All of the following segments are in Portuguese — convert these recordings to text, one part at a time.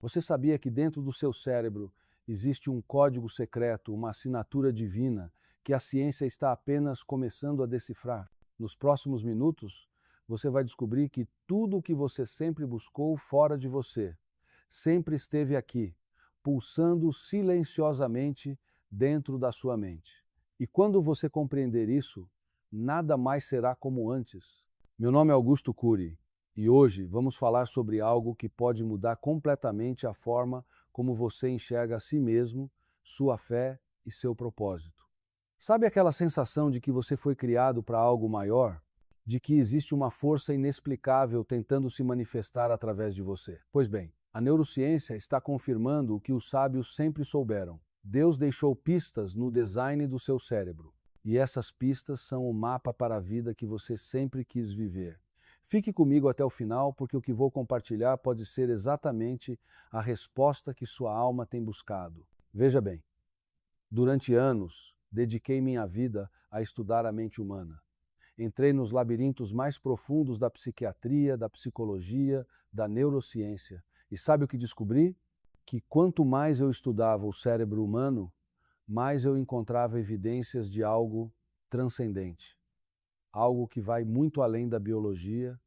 Você sabia que dentro do seu cérebro existe um código secreto, uma assinatura divina, que a ciência está apenas começando a decifrar? Nos próximos minutos, você vai descobrir que tudo o que você sempre buscou fora de você sempre esteve aqui, pulsando silenciosamente dentro da sua mente. E quando você compreender isso, nada mais será como antes. Meu nome é Augusto Cury e hoje vamos falar sobre algo que pode mudar completamente a forma como você enxerga a si mesmo, sua fé e seu propósito. Sabe aquela sensação de que você foi criado para algo maior? De que existe uma força inexplicável tentando se manifestar através de você? Pois bem, a neurociência está confirmando o que os sábios sempre souberam. Deus deixou pistas no design do seu cérebro. E essas pistas são o mapa para a vida que você sempre quis viver. Fique comigo até o final, porque o que vou compartilhar pode ser exatamente a resposta que sua alma tem buscado. Veja bem, durante anos, dediquei minha vida a estudar a mente humana. Entrei nos labirintos mais profundos da psiquiatria, da psicologia, da neurociência. E sabe o que descobri? Que quanto mais eu estudava o cérebro humano, mais eu encontrava evidências de algo transcendente. Algo que vai muito além da biologia,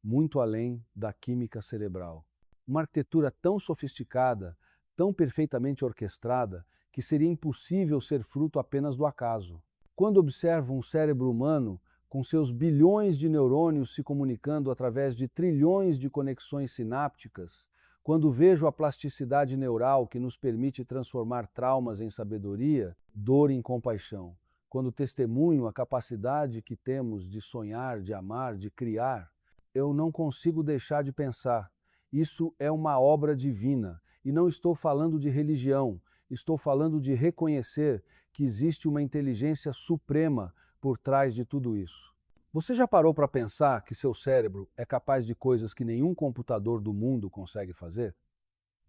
muito além da química cerebral. Uma arquitetura tão sofisticada, tão perfeitamente orquestrada, que seria impossível ser fruto apenas do acaso. Quando observo um cérebro humano com seus bilhões de neurônios se comunicando através de trilhões de conexões sinápticas, quando vejo a plasticidade neural que nos permite transformar traumas em sabedoria, dor em compaixão, quando testemunho a capacidade que temos de sonhar, de amar, de criar, eu não consigo deixar de pensar: isso é uma obra divina. E não estou falando de religião, estou falando de reconhecer que existe uma inteligência suprema por trás de tudo isso. Você já parou para pensar que seu cérebro é capaz de coisas que nenhum computador do mundo consegue fazer?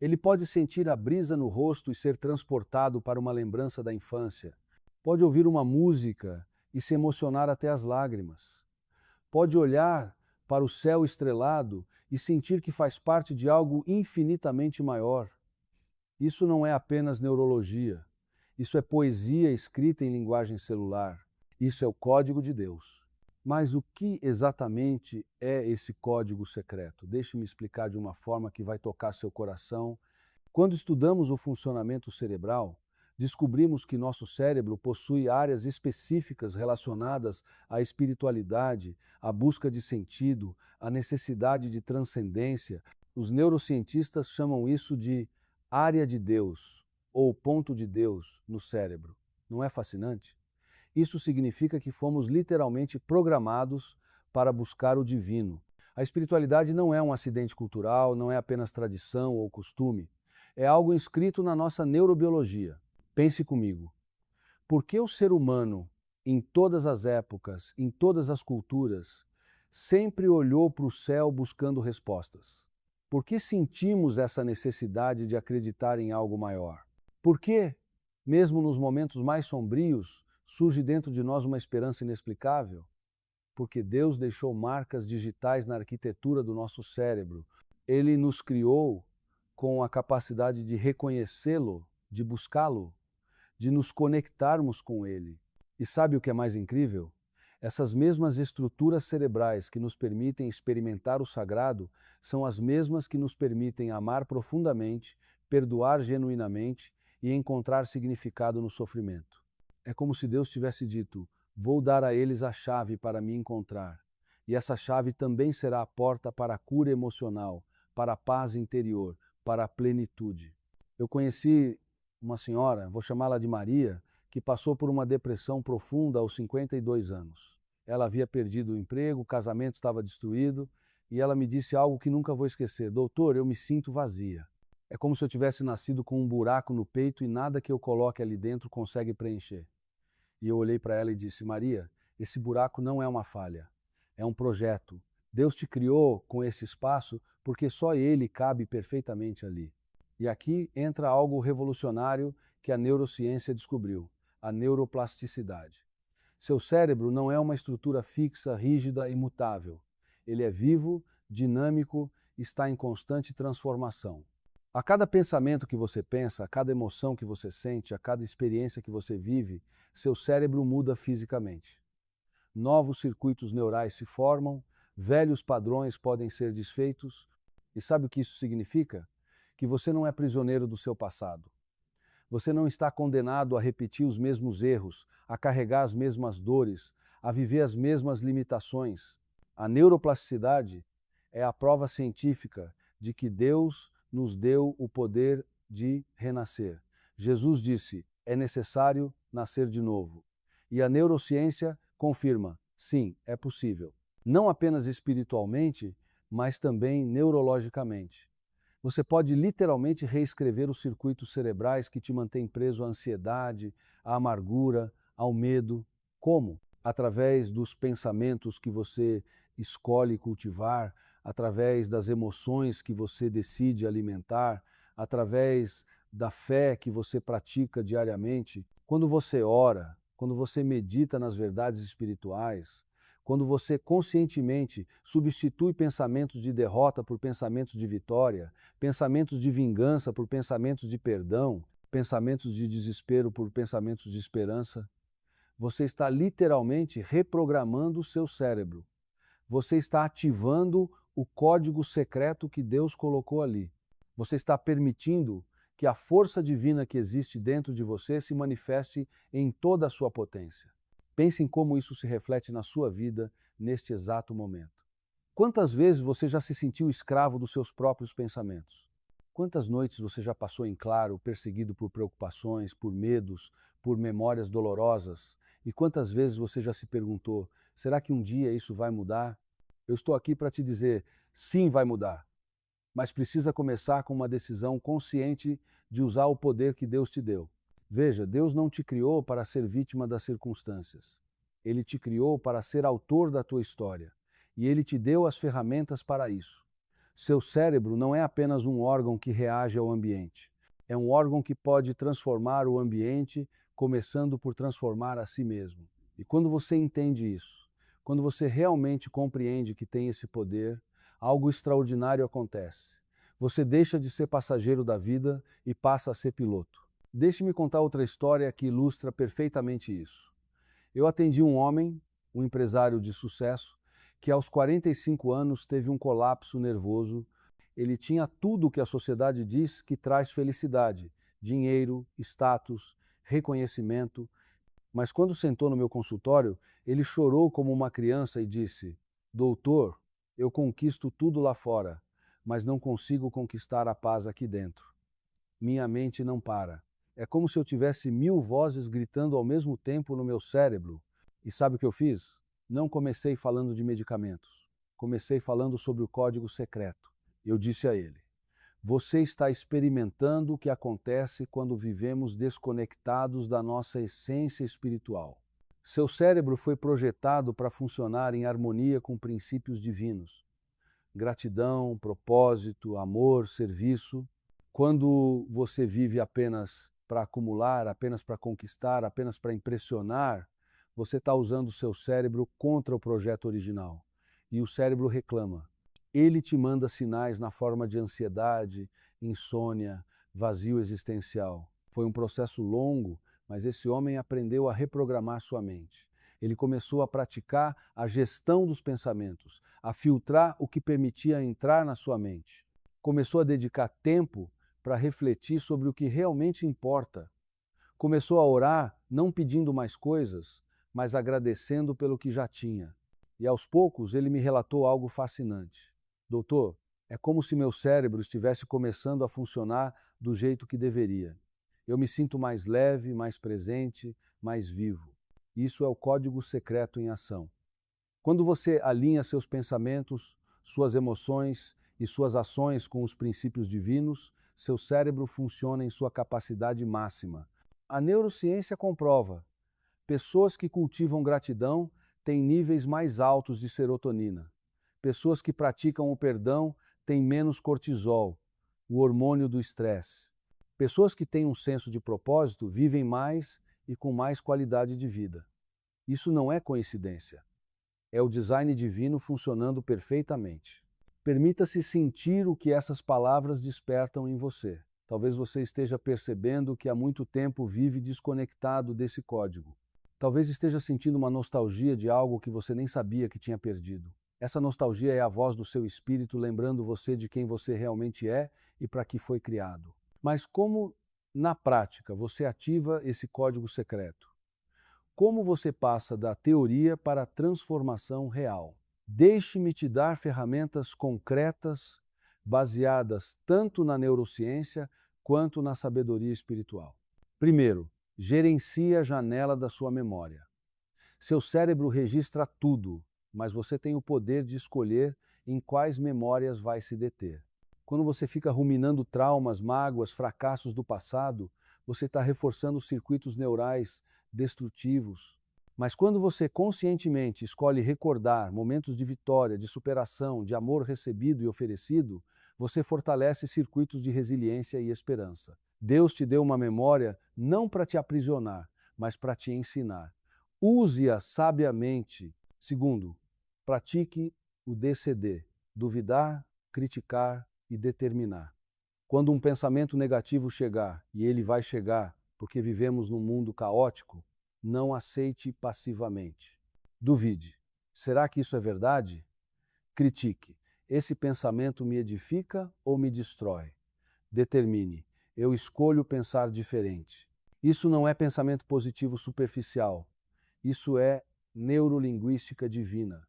Ele pode sentir a brisa no rosto e ser transportado para uma lembrança da infância. Pode ouvir uma música e se emocionar até as lágrimas. Pode olhar para o céu estrelado e sentir que faz parte de algo infinitamente maior. Isso não é apenas neurologia. Isso é poesia escrita em linguagem celular. Isso é o código de Deus. Mas o que exatamente é esse código secreto? Deixe-me explicar de uma forma que vai tocar seu coração. Quando estudamos o funcionamento cerebral, descobrimos que nosso cérebro possui áreas específicas relacionadas à espiritualidade, à busca de sentido, à necessidade de transcendência. Os neurocientistas chamam isso de área de Deus ou ponto de Deus no cérebro. Não é fascinante? Isso significa que fomos literalmente programados para buscar o divino. A espiritualidade não é um acidente cultural, não é apenas tradição ou costume. É algo inscrito na nossa neurobiologia. Pense comigo. Por que o ser humano, em todas as épocas, em todas as culturas, sempre olhou para o céu buscando respostas? Por que sentimos essa necessidade de acreditar em algo maior? Por que, mesmo nos momentos mais sombrios, surge dentro de nós uma esperança inexplicável? Porque Deus deixou marcas digitais na arquitetura do nosso cérebro. Ele nos criou com a capacidade de reconhecê-lo, de buscá-lo, de nos conectarmos com ele. E sabe o que é mais incrível? Essas mesmas estruturas cerebrais que nos permitem experimentar o sagrado são as mesmas que nos permitem amar profundamente, perdoar genuinamente e encontrar significado no sofrimento. É como se Deus tivesse dito: vou dar a eles a chave para me encontrar. E essa chave também será a porta para a cura emocional, para a paz interior, para a plenitude. Eu conheci uma senhora, vou chamá-la de Maria, que passou por uma depressão profunda aos 52 anos. Ela havia perdido o emprego, o casamento estava destruído, e ela me disse algo que nunca vou esquecer: doutor, eu me sinto vazia. É como se eu tivesse nascido com um buraco no peito e nada que eu coloque ali dentro consegue preencher. E eu olhei para ela e disse: Maria, esse buraco não é uma falha, é um projeto. Deus te criou com esse espaço porque só Ele cabe perfeitamente ali. E aqui entra algo revolucionário que a neurociência descobriu: a neuroplasticidade. Seu cérebro não é uma estrutura fixa, rígida e imutável. Ele é vivo, dinâmico, está em constante transformação. A cada pensamento que você pensa, a cada emoção que você sente, a cada experiência que você vive, seu cérebro muda fisicamente. Novos circuitos neurais se formam, velhos padrões podem ser desfeitos. E sabe o que isso significa? Que você não é prisioneiro do seu passado. Você não está condenado a repetir os mesmos erros, a carregar as mesmas dores, a viver as mesmas limitações. A neuroplasticidade é a prova científica de que Deus nos deu o poder de renascer. Jesus disse: é necessário nascer de novo. E a neurociência confirma: sim, é possível. Não apenas espiritualmente, mas também neurologicamente. Você pode literalmente reescrever os circuitos cerebrais que te mantêm preso à ansiedade, à amargura, ao medo. Como? Através dos pensamentos que você escolhe cultivar, através das emoções que você decide alimentar, através da fé que você pratica diariamente. Quando você ora, quando você medita nas verdades espirituais, quando você conscientemente substitui pensamentos de derrota por pensamentos de vitória, pensamentos de vingança por pensamentos de perdão, pensamentos de desespero por pensamentos de esperança, você está literalmente reprogramando o seu cérebro. Você está ativando o código secreto que Deus colocou ali. Você está permitindo que a força divina que existe dentro de você se manifeste em toda a sua potência. Pense em como isso se reflete na sua vida neste exato momento. Quantas vezes você já se sentiu escravo dos seus próprios pensamentos? Quantas noites você já passou em claro, perseguido por preocupações, por medos, por memórias dolorosas? E quantas vezes você já se perguntou: será que um dia isso vai mudar? Eu estou aqui para te dizer: sim, vai mudar. Mas precisa começar com uma decisão consciente de usar o poder que Deus te deu. Veja, Deus não te criou para ser vítima das circunstâncias. Ele te criou para ser autor da tua história. E Ele te deu as ferramentas para isso. Seu cérebro não é apenas um órgão que reage ao ambiente. É um órgão que pode transformar o ambiente, começando por transformar a si mesmo. E quando você entende isso, quando você realmente compreende que tem esse poder, algo extraordinário acontece. Você deixa de ser passageiro da vida e passa a ser piloto. Deixe-me contar outra história que ilustra perfeitamente isso. Eu atendi um homem, um empresário de sucesso, que aos 45 anos teve um colapso nervoso. Ele tinha tudo o que a sociedade diz que traz felicidade: dinheiro, status, reconhecimento. Mas quando sentou no meu consultório, ele chorou como uma criança e disse: doutor, eu conquisto tudo lá fora, mas não consigo conquistar a paz aqui dentro. Minha mente não para. É como se eu tivesse 1000 vozes gritando ao mesmo tempo no meu cérebro. E sabe o que eu fiz? Não comecei falando de medicamentos. Comecei falando sobre o código secreto. Eu disse a ele: você está experimentando o que acontece quando vivemos desconectados da nossa essência espiritual. Seu cérebro foi projetado para funcionar em harmonia com princípios divinos. Gratidão, propósito, amor, serviço. Quando você vive apenas para acumular, apenas para conquistar, apenas para impressionar, você está usando o seu cérebro contra o projeto original. E o cérebro reclama. Ele te manda sinais na forma de ansiedade, insônia, vazio existencial. Foi um processo longo, mas esse homem aprendeu a reprogramar sua mente. Ele começou a praticar a gestão dos pensamentos, a filtrar o que permitia entrar na sua mente. Começou a dedicar tempo para refletir sobre o que realmente importa. Começou a orar não pedindo mais coisas, mas agradecendo pelo que já tinha. E aos poucos ele me relatou algo fascinante. Doutor, é como se meu cérebro estivesse começando a funcionar do jeito que deveria. Eu me sinto mais leve, mais presente, mais vivo. Isso é o código secreto em ação. Quando você alinha seus pensamentos, suas emoções e suas ações com os princípios divinos, seu cérebro funciona em sua capacidade máxima. A neurociência comprova: pessoas que cultivam gratidão têm níveis mais altos de serotonina. Pessoas que praticam o perdão têm menos cortisol, o hormônio do estresse. Pessoas que têm um senso de propósito vivem mais e com mais qualidade de vida. Isso não é coincidência. É o design divino funcionando perfeitamente. Permita-se sentir o que essas palavras despertam em você. Talvez você esteja percebendo que há muito tempo vive desconectado desse código. Talvez esteja sentindo uma nostalgia de algo que você nem sabia que tinha perdido. Essa nostalgia é a voz do seu espírito lembrando você de quem você realmente é e para que foi criado. Mas como, na prática, você ativa esse código secreto? Como você passa da teoria para a transformação real? Deixe-me te dar ferramentas concretas baseadas tanto na neurociência quanto na sabedoria espiritual. Primeiro, gerencie a janela da sua memória. Seu cérebro registra tudo, mas você tem o poder de escolher em quais memórias vai se deter. Quando você fica ruminando traumas, mágoas, fracassos do passado, você está reforçando os circuitos neurais destrutivos. Mas quando você conscientemente escolhe recordar momentos de vitória, de superação, de amor recebido e oferecido, você fortalece circuitos de resiliência e esperança. Deus te deu uma memória não para te aprisionar, mas para te ensinar. Use-a sabiamente. Segundo, pratique o DCD, duvidar, criticar e determinar. Quando um pensamento negativo chegar, e ele vai chegar porque vivemos num mundo caótico, não aceite passivamente. Duvide. Será que isso é verdade? Critique. Esse pensamento me edifica ou me destrói? Determine. Eu escolho pensar diferente. Isso não é pensamento positivo superficial. Isso é neurolinguística divina.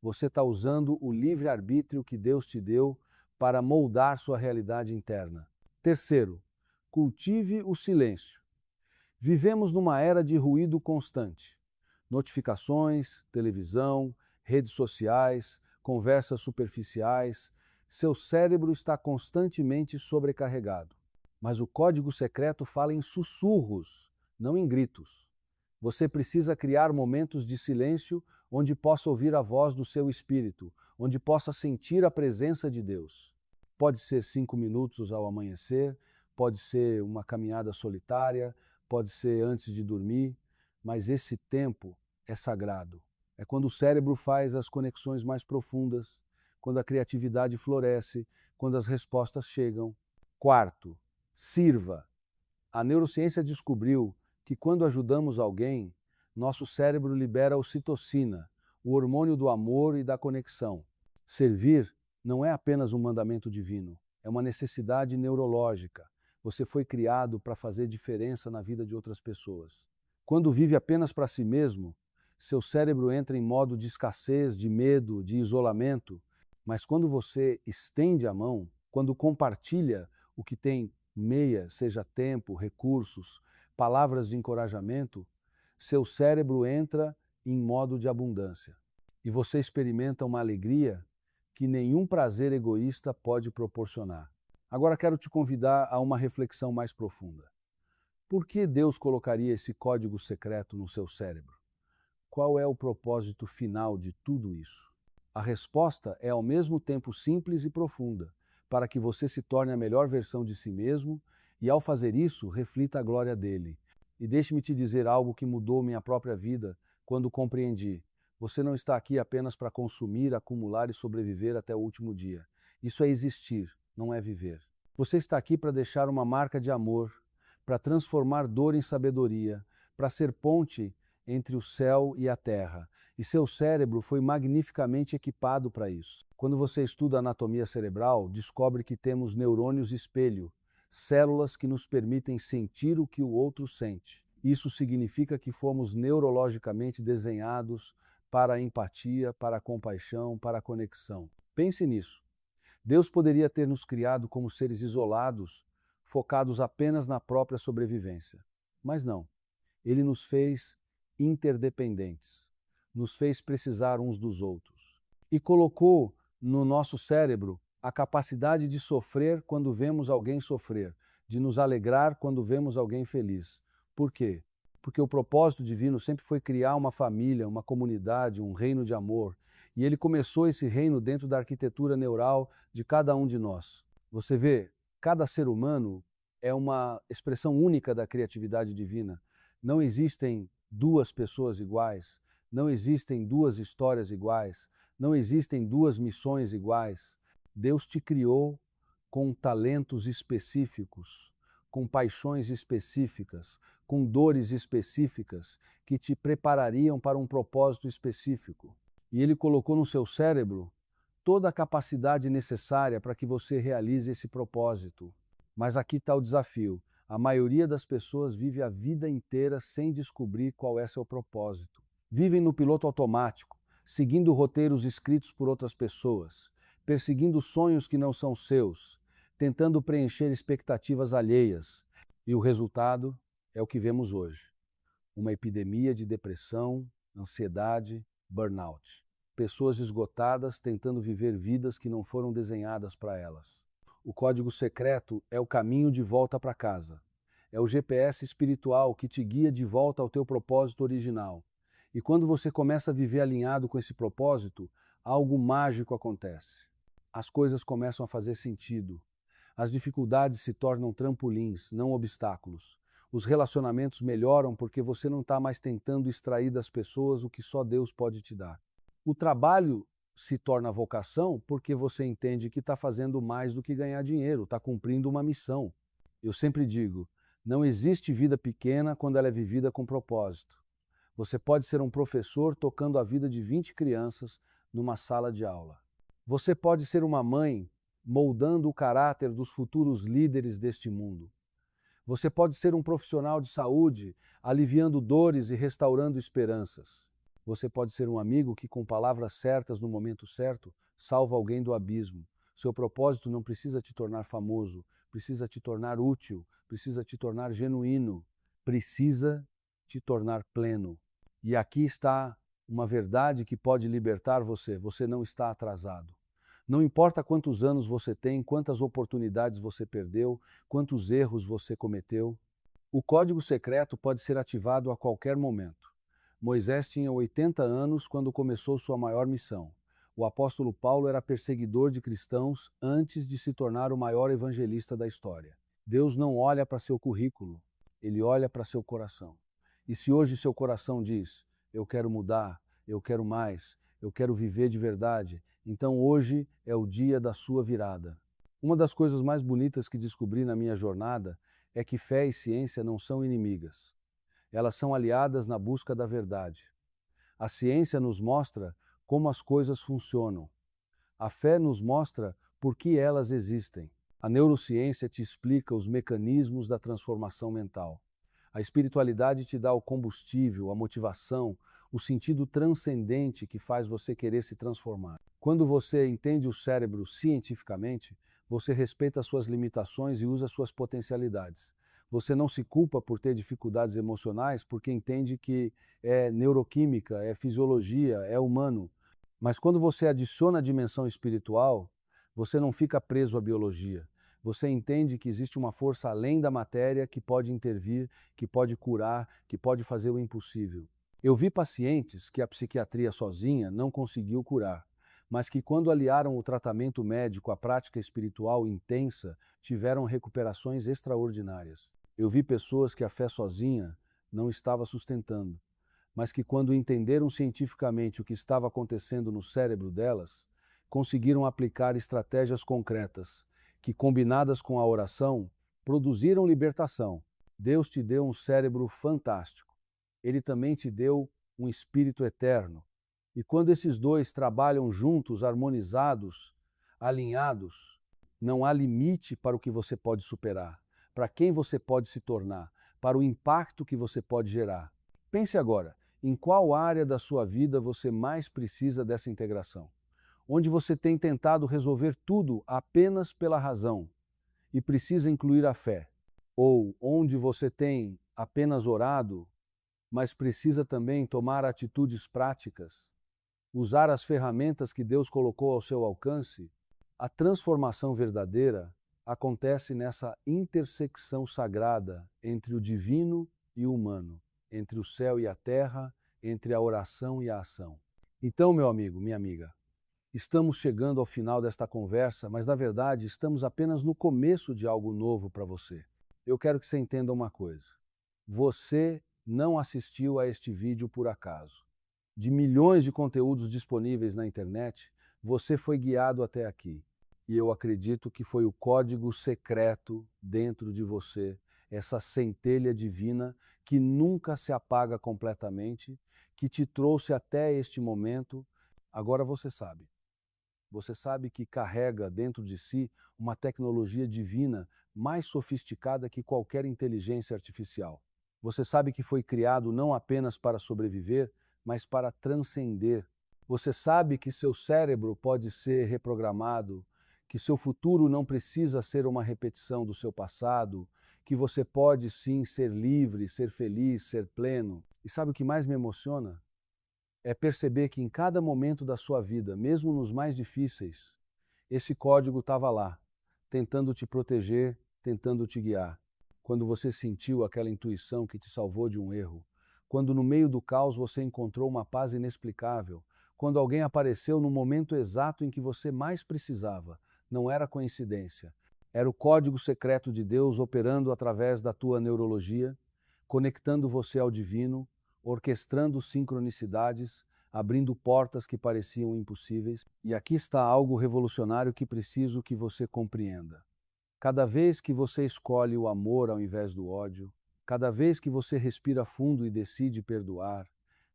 Você está usando o livre-arbítrio que Deus te deu para moldar sua realidade interna. Terceiro, cultive o silêncio. Vivemos numa era de ruído constante. Notificações, televisão, redes sociais, conversas superficiais. Seu cérebro está constantemente sobrecarregado. Mas o código secreto fala em sussurros, não em gritos. Você precisa criar momentos de silêncio onde possa ouvir a voz do seu espírito, onde possa sentir a presença de Deus. Pode ser 5 minutos ao amanhecer, pode ser uma caminhada solitária, pode ser antes de dormir, mas esse tempo é sagrado. É quando o cérebro faz as conexões mais profundas, quando a criatividade floresce, quando as respostas chegam. Quarto, sirva. A neurociência descobriu que quando ajudamos alguém, nosso cérebro libera ocitocina, o hormônio do amor e da conexão. Servir não é apenas um mandamento divino, é uma necessidade neurológica. Você foi criado para fazer diferença na vida de outras pessoas. Quando vive apenas para si mesmo, seu cérebro entra em modo de escassez, de medo, de isolamento. Mas quando você estende a mão, quando compartilha o que tem meia, seja tempo, recursos, palavras de encorajamento, seu cérebro entra em modo de abundância. E você experimenta uma alegria que nenhum prazer egoísta pode proporcionar. Agora quero te convidar a uma reflexão mais profunda. Por que Deus colocaria esse código secreto no seu cérebro? Qual é o propósito final de tudo isso? A resposta é ao mesmo tempo simples e profunda, para que você se torne a melhor versão de si mesmo e, ao fazer isso, reflita a glória dele. E deixe-me te dizer algo que mudou minha própria vida quando compreendi. Você não está aqui apenas para consumir, acumular e sobreviver até o último dia. Isso é existir, não é viver. Você está aqui para deixar uma marca de amor, para transformar dor em sabedoria, para ser ponte entre o céu e a terra. E seu cérebro foi magnificamente equipado para isso. Quando você estuda anatomia cerebral, descobre que temos neurônios espelho, células que nos permitem sentir o que o outro sente. Isso significa que fomos neurologicamente desenhados para a empatia, para a compaixão, para a conexão. Pense nisso. Deus poderia ter nos criado como seres isolados, focados apenas na própria sobrevivência. Mas não. Ele nos fez interdependentes, nos fez precisar uns dos outros e colocou no nosso cérebro a capacidade de sofrer quando vemos alguém sofrer, de nos alegrar quando vemos alguém feliz. Por quê? Porque o propósito divino sempre foi criar uma família, uma comunidade, um reino de amor. E ele começou esse reino dentro da arquitetura neural de cada um de nós. Você vê, cada ser humano é uma expressão única da criatividade divina. Não existem duas pessoas iguais, Não existem duas histórias iguais, não existem duas missões iguais. Deus te criou com talentos específicos, com paixões específicas, com dores específicas que te preparariam para um propósito específico. E Ele colocou no seu cérebro toda a capacidade necessária para que você realize esse propósito. Mas aqui está o desafio. A maioria das pessoas vive a vida inteira sem descobrir qual é seu propósito. Vivem no piloto automático, seguindo roteiros escritos por outras pessoas, perseguindo sonhos que não são seus, tentando preencher expectativas alheias. E o resultado é o que vemos hoje: uma epidemia de depressão, ansiedade, burnout. Pessoas esgotadas tentando viver vidas que não foram desenhadas para elas. O código secreto é o caminho de volta para casa. É o GPS espiritual que te guia de volta ao teu propósito original. E quando você começa a viver alinhado com esse propósito, algo mágico acontece. As coisas começam a fazer sentido. As dificuldades se tornam trampolins, não obstáculos. Os relacionamentos melhoram porque você não está mais tentando extrair das pessoas o que só Deus pode te dar. O trabalho se torna vocação porque você entende que está fazendo mais do que ganhar dinheiro, está cumprindo uma missão. Eu sempre digo, não existe vida pequena quando ela é vivida com propósito. Você pode ser um professor tocando a vida de 20 crianças numa sala de aula. Você pode ser uma mãe moldando o caráter dos futuros líderes deste mundo. Você pode ser um profissional de saúde, aliviando dores e restaurando esperanças. Você pode ser um amigo que, com palavras certas no momento certo, salva alguém do abismo. Seu propósito não precisa te tornar famoso, precisa te tornar útil, precisa te tornar genuíno, precisa te tornar pleno. E aqui está uma verdade que pode libertar você: você não está atrasado. Não importa quantos anos você tem, quantas oportunidades você perdeu, quantos erros você cometeu, o código secreto pode ser ativado a qualquer momento. Moisés tinha 80 anos quando começou sua maior missão. O apóstolo Paulo era perseguidor de cristãos antes de se tornar o maior evangelista da história. Deus não olha para seu currículo, Ele olha para seu coração. E se hoje seu coração diz, eu quero mudar, eu quero mais, eu quero viver de verdade, então hoje é o dia da sua virada. Uma das coisas mais bonitas que descobri na minha jornada é que fé e ciência não são inimigas. Elas são aliadas na busca da verdade. A ciência nos mostra como as coisas funcionam. A fé nos mostra por que elas existem. A neurociência te explica os mecanismos da transformação mental. A espiritualidade te dá o combustível, a motivação, o sentido transcendente que faz você querer se transformar. Quando você entende o cérebro cientificamente, você respeita suas limitações e usa suas potencialidades. Você não se culpa por ter dificuldades emocionais porque entende que é neuroquímica, é fisiologia, é humano. Mas quando você adiciona a dimensão espiritual, você não fica preso à biologia. Você entende que existe uma força além da matéria que pode intervir, que pode curar, que pode fazer o impossível. Eu vi pacientes que a psiquiatria sozinha não conseguiu curar, mas que quando aliaram o tratamento médico à prática espiritual intensa, tiveram recuperações extraordinárias. Eu vi pessoas que a fé sozinha não estava sustentando, mas que quando entenderam cientificamente o que estava acontecendo no cérebro delas, conseguiram aplicar estratégias concretas que, combinadas com a oração, produziram libertação. Deus te deu um cérebro fantástico. Ele também te deu um espírito eterno. E quando esses dois trabalham juntos, harmonizados, alinhados, não há limite para o que você pode superar, para quem você pode se tornar, para o impacto que você pode gerar. Pense agora, em qual área da sua vida você mais precisa dessa integração? Onde você tem tentado resolver tudo apenas pela razão e precisa incluir a fé? Ou onde você tem apenas orado, mas precisa também tomar atitudes práticas, usar as ferramentas que Deus colocou ao seu alcance? A transformação verdadeira acontece nessa intersecção sagrada entre o divino e o humano, entre o céu e a terra, entre a oração e a ação. Então, meu amigo, minha amiga, estamos chegando ao final desta conversa, mas na verdade estamos apenas no começo de algo novo para você. Eu quero que você entenda uma coisa. Você não assistiu a este vídeo por acaso. de milhões de conteúdos disponíveis na internet, você foi guiado até aqui. E eu acredito que foi o código secreto dentro de você, essa centelha divina que nunca se apaga completamente, que te trouxe até este momento. Agora você sabe. Você sabe que carrega dentro de si uma tecnologia divina mais sofisticada que qualquer inteligência artificial. Você sabe que foi criado não apenas para sobreviver, mas para transcender. Você sabe que seu cérebro pode ser reprogramado, que seu futuro não precisa ser uma repetição do seu passado, que você pode sim ser livre, ser feliz, ser pleno. E sabe o que mais me emociona? É perceber que em cada momento da sua vida, mesmo nos mais difíceis, esse código estava lá, tentando te proteger, tentando te guiar. Quando você sentiu aquela intuição que te salvou de um erro, quando no meio do caos você encontrou uma paz inexplicável, quando alguém apareceu no momento exato em que você mais precisava, não era coincidência. Era o código secreto de Deus operando através da tua neurologia, conectando você ao divino, orquestrando sincronicidades, abrindo portas que pareciam impossíveis. E aqui está algo revolucionário que preciso que você compreenda. Cada vez que você escolhe o amor ao invés do ódio, cada vez que você respira fundo e decide perdoar,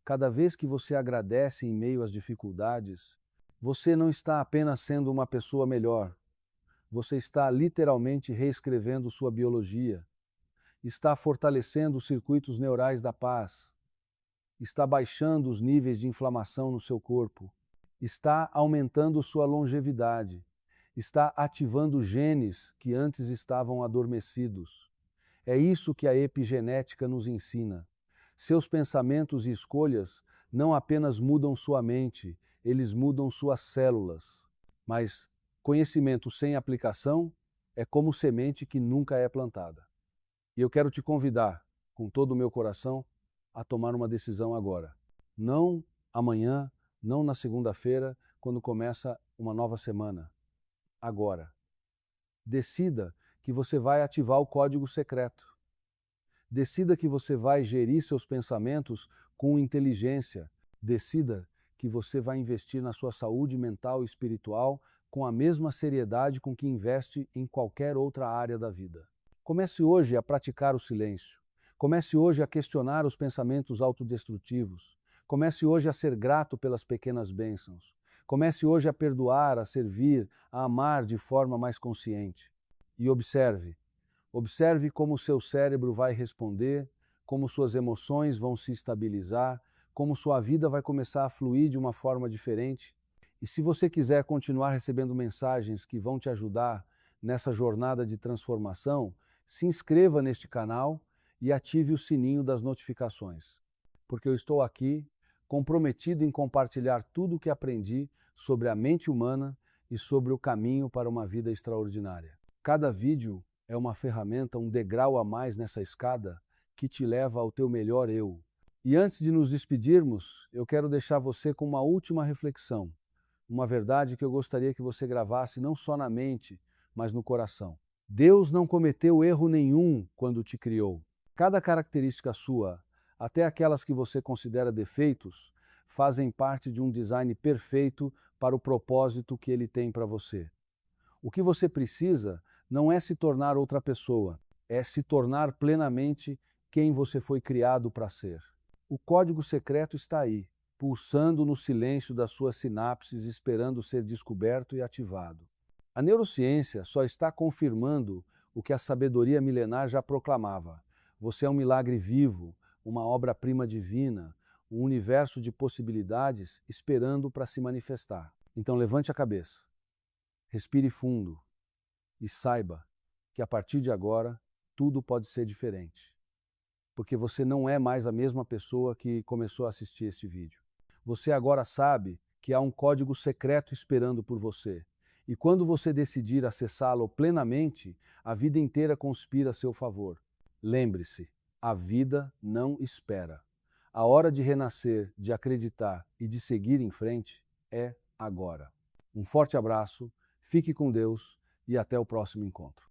cada vez que você agradece em meio às dificuldades, você não está apenas sendo uma pessoa melhor, você está literalmente reescrevendo sua biologia, está fortalecendo os circuitos neurais da paz, está baixando os níveis de inflamação no seu corpo, está aumentando sua longevidade, está ativando genes que antes estavam adormecidos. É isso que a epigenética nos ensina. Seus pensamentos e escolhas não apenas mudam sua mente, eles mudam suas células. Mas conhecimento sem aplicação é como semente que nunca é plantada. E eu quero te convidar, com todo o meu coração, a tomar uma decisão agora. Não amanhã, não na segunda-feira, quando começa uma nova semana. Agora. Decida que você vai ativar o código secreto. Decida que você vai gerir seus pensamentos com inteligência. Decida que você vai investir na sua saúde mental e espiritual com a mesma seriedade com que investe em qualquer outra área da vida. Comece hoje a praticar o silêncio. Comece hoje a questionar os pensamentos autodestrutivos. Comece hoje a ser grato pelas pequenas bênçãos. Comece hoje a perdoar, a servir, a amar de forma mais consciente. E observe como o seu cérebro vai responder, como suas emoções vão se estabilizar, como sua vida vai começar a fluir de uma forma diferente. E se você quiser continuar recebendo mensagens que vão te ajudar nessa jornada de transformação, se inscreva neste canal e ative o sininho das notificações, porque eu estou aqui comprometido em compartilhar tudo o que aprendi sobre a mente humana e sobre o caminho para uma vida extraordinária. Cada vídeo é uma ferramenta, um degrau a mais nessa escada que te leva ao teu melhor eu. E antes de nos despedirmos, eu quero deixar você com uma última reflexão, uma verdade que eu gostaria que você gravasse não só na mente, mas no coração. Deus não cometeu erro nenhum quando te criou. Cada característica sua, até aquelas que você considera defeitos, fazem parte de um design perfeito para o propósito que Ele tem para você. O que você precisa não é se tornar outra pessoa, é se tornar plenamente quem você foi criado para ser. O código secreto está aí, pulsando no silêncio das suas sinapses, esperando ser descoberto e ativado. A neurociência só está confirmando o que a sabedoria milenar já proclamava. Você é um milagre vivo, uma obra-prima divina, um universo de possibilidades esperando para se manifestar. Então levante a cabeça, respire fundo e saiba que a partir de agora tudo pode ser diferente. Porque você não é mais a mesma pessoa que começou a assistir este vídeo. Você agora sabe que há um código secreto esperando por você. E quando você decidir acessá-lo plenamente, a vida inteira conspira a seu favor. Lembre-se, a vida não espera. A hora de renascer, de acreditar e de seguir em frente é agora. Um forte abraço, fique com Deus e até o próximo encontro.